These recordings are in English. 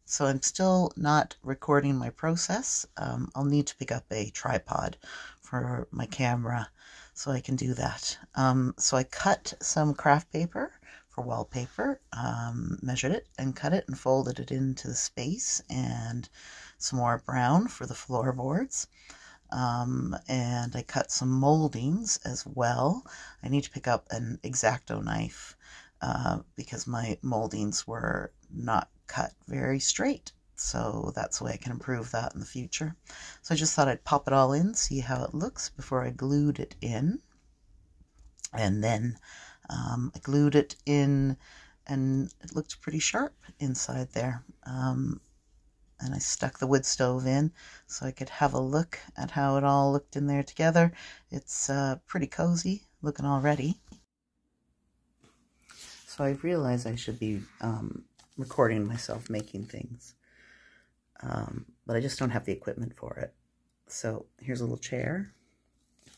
So I'm still not recording my process. I'll need to pick up a tripod for my camera so I can do that. So I cut some craft paper for wallpaper, measured it and cut it and folded it into the space, and some more brown for the floorboards. And I cut some moldings as well. I need to pick up an X-Acto knife because my moldings were not cut very straight. So that's the way I can improve that in the future. So I just thought I'd pop it all in, see how it looks before I glued it in. And then I glued it in and it looked pretty sharp inside there. And I stuck the wood stove in so I could have a look at how it all looked in there together. It's pretty cozy looking already. So I realized I should be recording myself making things, but I just don't have the equipment for it. So here's a little chair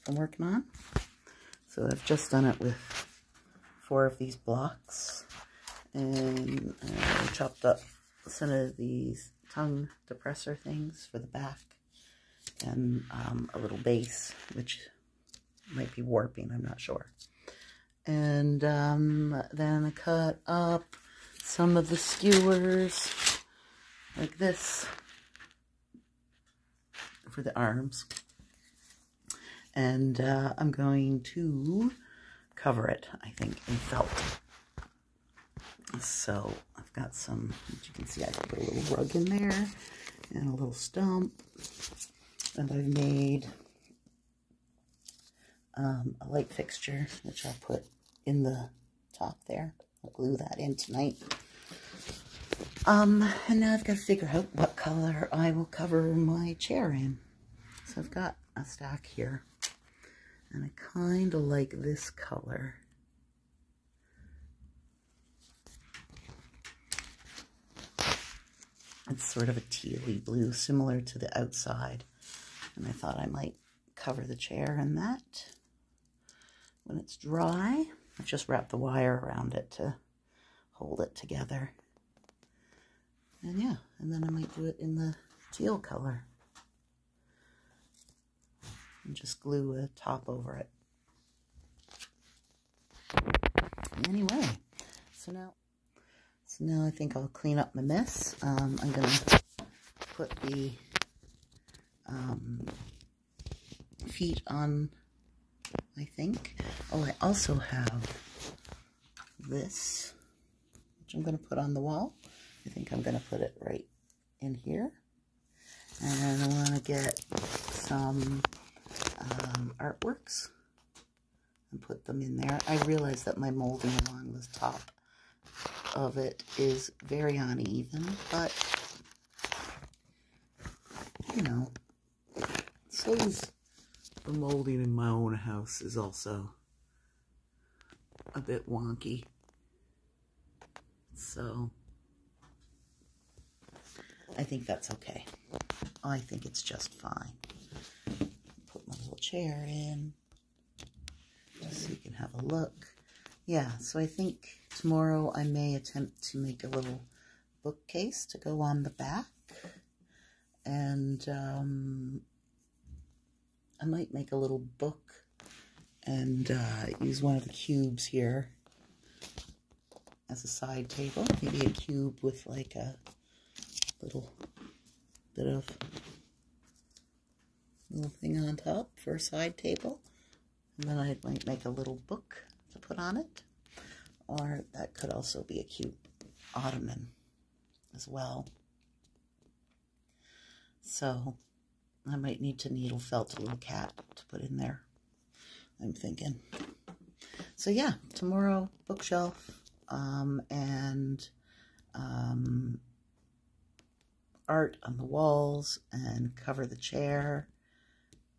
I'm working on. So I've just done it with 4 of these blocks, and I chopped up some of these tongue depressor things for the back, and a little base, which might be warping, I'm not sure. And then I cut up some of the skewers like this for the arms, and I'm going to cover it, I think, in felt. So I've got some, as you can see, I put a little rug in there and a little stump, and I've made a light fixture, which I'll put in the top there. I'll glue that in tonight. And now I've got to figure out what color I will cover my chair in. So I've got a stack here, and I kind of like this color. It's sort of a tealy blue, similar to the outside. And I thought I might cover the chair in that. When it's dry, I've just wrapped the wire around it to hold it together. And yeah, and then I might do it in the teal color. And just glue a top over it. Anyway, so now I think I'll clean up my mess. I'm going to put the feet on, I think. Oh, I also have this, which I'm going to put on the wall. I think I'm going to put it right in here. And I want to get some artworks and put them in there. I realize that my molding along the top of it is very uneven, but you know, so is the molding in my own house is also a bit wonky. So I think that's okay. I think it's just fine. Put my little chair in just so you can have a look. Yeah, so I think tomorrow I may attempt to make a little bookcase to go on the back. And I might make a little book and use one of the cubes here as a side table. Maybe a cube with like a little bit of little thing on top for a side table. And then I might make a little book to put on it. Or that could also be a cute ottoman as well. So I might need to needle felt a little cat to put in there, I'm thinking. So yeah, tomorrow bookshelf and art on the walls and cover the chair,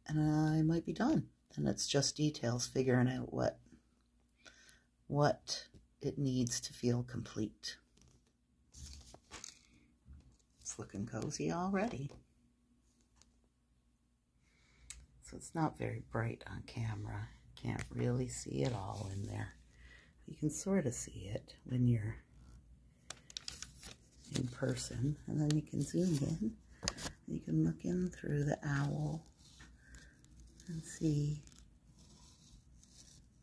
and I might be done. And it's just details, figuring out what it needs to feel complete. It's looking cozy already. So it's not very bright on camera. Can't really see it all in there. You can sort of see it when you're in person, and then you can zoom in. You can look in through the owl and see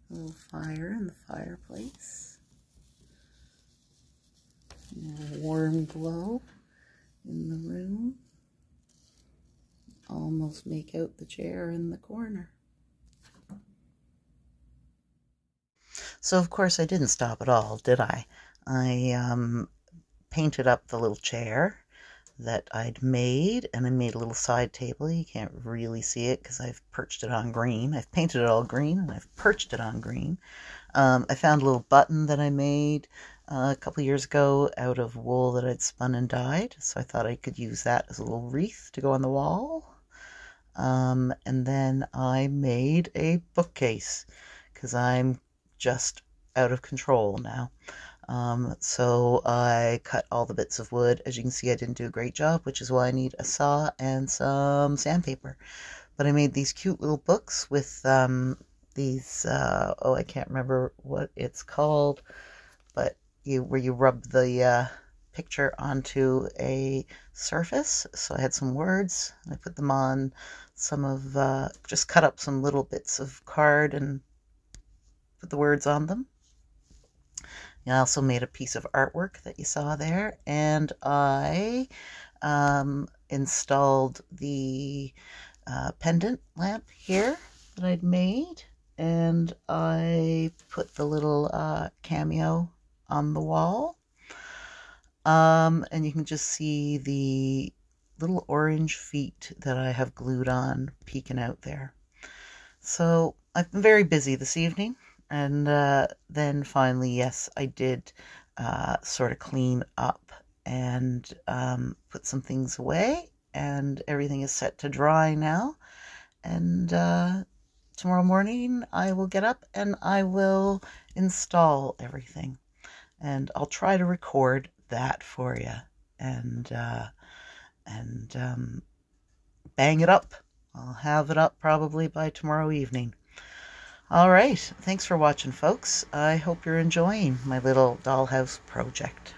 a little fire in the fireplace. A warm glow in the room. Almost make out the chair in the corner. So of course I didn't stop at all, did I? I painted up the little chair that I'd made, and I made a little side table. You can't really see it because I've perched it on green. I've painted it all green and I've perched it on green. I found a little button that I made a couple years ago out of wool that I'd spun and dyed, so I thought I could use that as a little wreath to go on the wall. And then I made a bookcase because I'm just out of control now. So I cut all the bits of wood. As you can see, I didn't do a great job, which is why I need a saw and some sandpaper. But I made these cute little books with these, oh, I can't remember what it's called, but where you rub the picture onto a surface. So I had some words, and I put them on some of, just cut up some little bits of card and put the words on them. I also made a piece of artwork that you saw there, and I installed the pendant lamp here that I'd made, and I put the little cameo on the wall, and you can just see the little orange feet that I have glued on peeking out there. So I've been very busy this evening. And then finally, yes, I did sort of clean up and put some things away, and everything is set to dry now. And tomorrow morning I will get up and I will install everything. And I'll try to record that for you and bang it up. I'll have it up probably by tomorrow evening. All right, thanks for watching, folks. I hope you're enjoying my little dollhouse project.